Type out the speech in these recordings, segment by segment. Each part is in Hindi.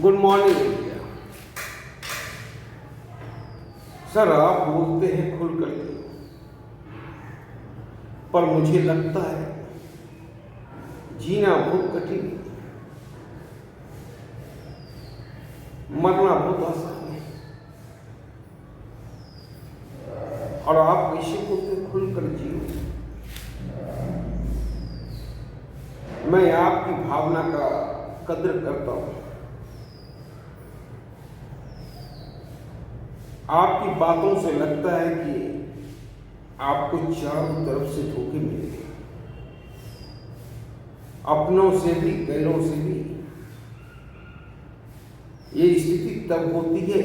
Good morning India. सर आप बोलते हैं खुल करके, पर मुझे लगता है जीना बहुत कठिन है, मरना बहुत आसान है। और आप कैसे बोलते हैं खुल कर जियो। मैं आपकी भावना का कद्र करता हूं। आपकी बातों से लगता है कि आपको चारों तरफ से धोखे मिले, अपनों से भी गैरों से भी। ये स्थिति तब होती है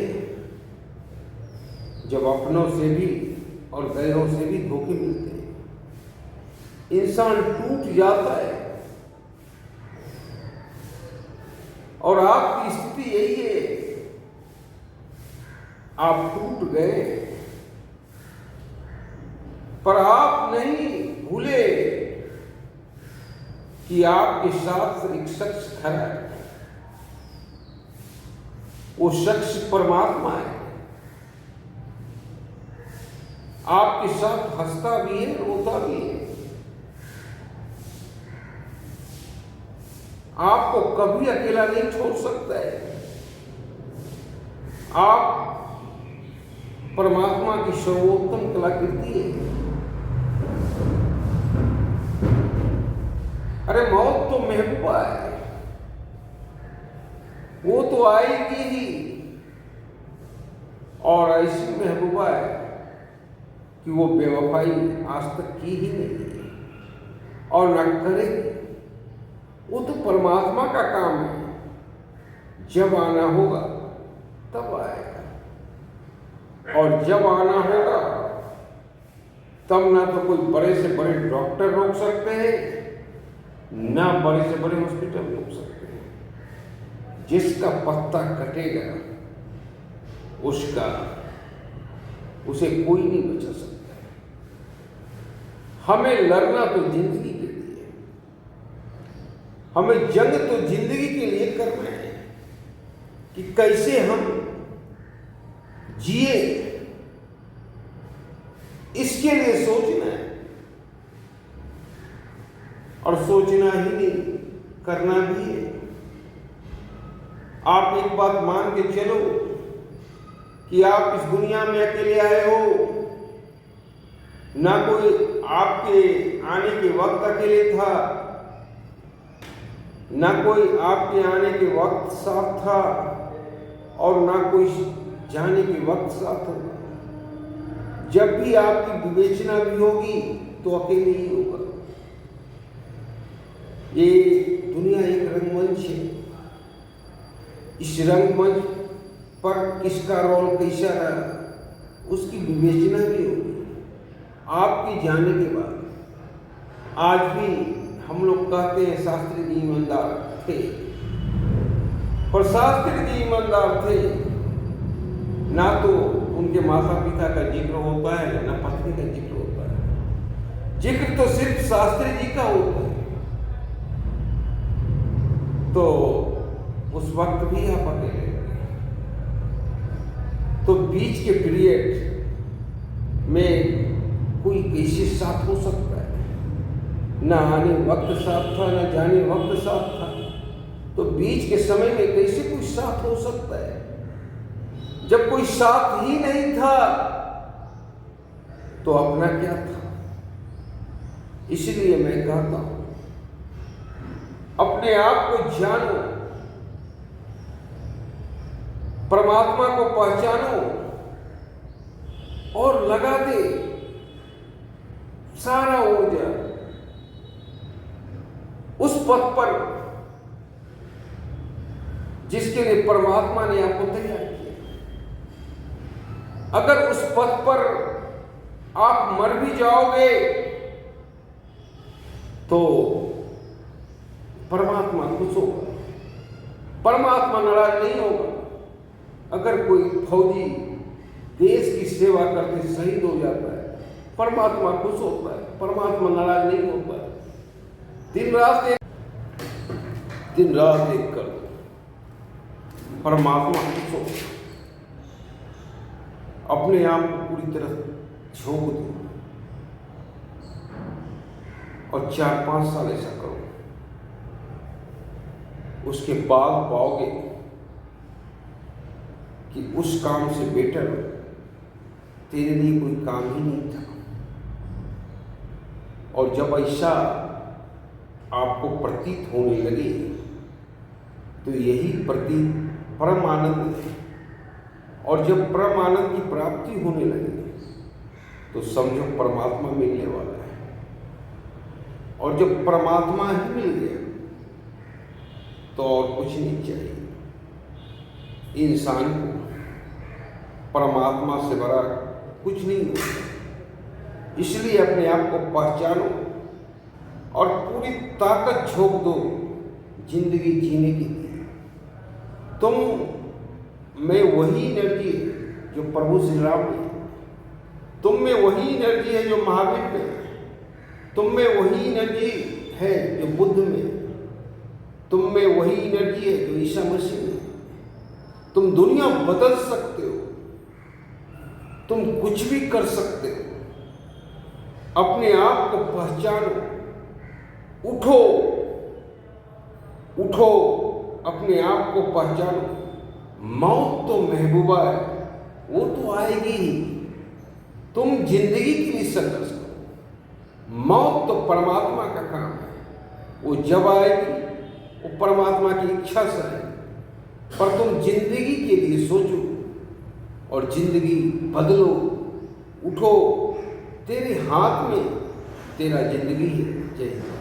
जब अपनों से भी और गैरों से भी धोखे मिलते हैं। इंसान टूट जाता है और आपकी स्थिति यही है। आप टूट गए, पर आप नहीं भूले कि आपके साथ एक शख्स खड़ा है। वो शख्स परमात्मा है। आपके साथ हंसता भी है, रोता भी है। आपको कभी अकेला नहीं छोड़ सकता है। आप परमात्मा की सर्वोत्तम कलाकृति है। अरे मौत तो महबूबा है, वो तो आएगी ही। और ऐसी महबूबा है कि वो बेवफाई आज तक की ही नहीं और न करेगी। वो तो परमात्मा का काम है। जब आना होगा तब आएगा, और जब आना होगा तब ना तो कोई बड़े से बड़े डॉक्टर रोक सकते हैं, ना बड़े से बड़े हॉस्पिटल रोक सकते हैं। जिसका पत्ता कटेगा उसे कोई नहीं बचा सकता। हमें लड़ना तो जिंदगी के लिए, हमें जंग तो जिंदगी के लिए करना है कि कैसे हम जिए, इसके लिए सोचना है। और सोचना ही नहीं, करना भी है। आप एक बात मान के चलो कि आप इस दुनिया में अकेले आए हो। ना कोई आपके आने के वक्त अकेले था, ना कोई आपके आने के वक्त साथ था, और ना कोई जाने के वक्त साथ होगा। जब भी आपकी विवेचना भी होगी तो अकेले ही होगा। ये दुनिया एक रंगमंच है। इस रंगमंच पर किसका रोल कैसा रहा उसकी विवेचना भी होगी आपके जाने के बाद। आज भी हम लोग कहते हैं शास्त्री जी ईमानदार थे, पर शास्त्री जी ईमानदार थे ना तो उनके माता पिता का जिक्र होता है, ना पत्नी का जिक्र होता है। जिक्र तो सिर्फ शास्त्री जी का होता है। तो उस वक्त भी आप अकेले थे। तो बीच के पीरियड में कोई कैसे साथ हो सकता है? ना आने वक्त साथ था, ना जाने वक्त साथ था। तो बीच के समय में कैसे कोई साथ हो सकता है? जब कोई साथ ही नहीं था तो अपना क्या था? इसलिए मैं कहता हूं, अपने आप को जानो, परमात्मा को पहचानो और लगा दे सारा ऊर्जा उस पथ पर जिसके लिए परमात्मा ने आपको तैयार किया। अगर उस पथ पर आप मर भी जाओगे तो परमात्मा खुश होगा, परमात्मा नाराज नहीं होगा। अगर कोई फौजी देश की सेवा करके शहीद हो जाता है, परमात्मा खुश होता है, परमात्मा नाराज नहीं होता है। दिन रात एक कर दो, परमात्मा की सोच, अपने आप को पूरी तरह झोंक दो और 4-5 साल ऐसा करो। उसके बाद पाओगे कि उस काम से बेटर तेरे लिए कोई काम ही नहीं था। और जब ऐसा आपको प्रतीत होने लगे तो यही प्रतीत परम आनंद है। और जब परम आनंद की प्राप्ति होने लगे तो समझो परमात्मा मिलने वाला है। और जब परमात्मा ही मिल गया तो और कुछ नहीं चाहिए। इंसान को परमात्मा से बड़ा कुछ नहीं होता। इसलिए अपने आप को पहचानो और पूरी ताकत झोंक दो जिंदगी जीने के लिए। तुम में वही एनर्जी है जो प्रभु श्री राम ने, तुम में वही एनर्जी है जो महावीर में, तुम में वही एनर्जी है जो बुद्ध में, तुम में वही एनर्जी है जो ईसा मसीह में। तुम दुनिया बदल सकते हो, तुम कुछ भी कर सकते हो। अपने आप को पहचानो, उठो उठो, अपने आप को पहचानो। मौत तो महबूबा है, वो तो आएगी ही। तुम जिंदगी के लिए संघर्ष करो। मौत तो परमात्मा का काम है, वो जब आएगी वो परमात्मा की इच्छा से है। पर तुम जिंदगी के लिए सोचो और जिंदगी बदलो। उठो, तेरे हाथ में तेरा जिंदगी है। जय हिंद।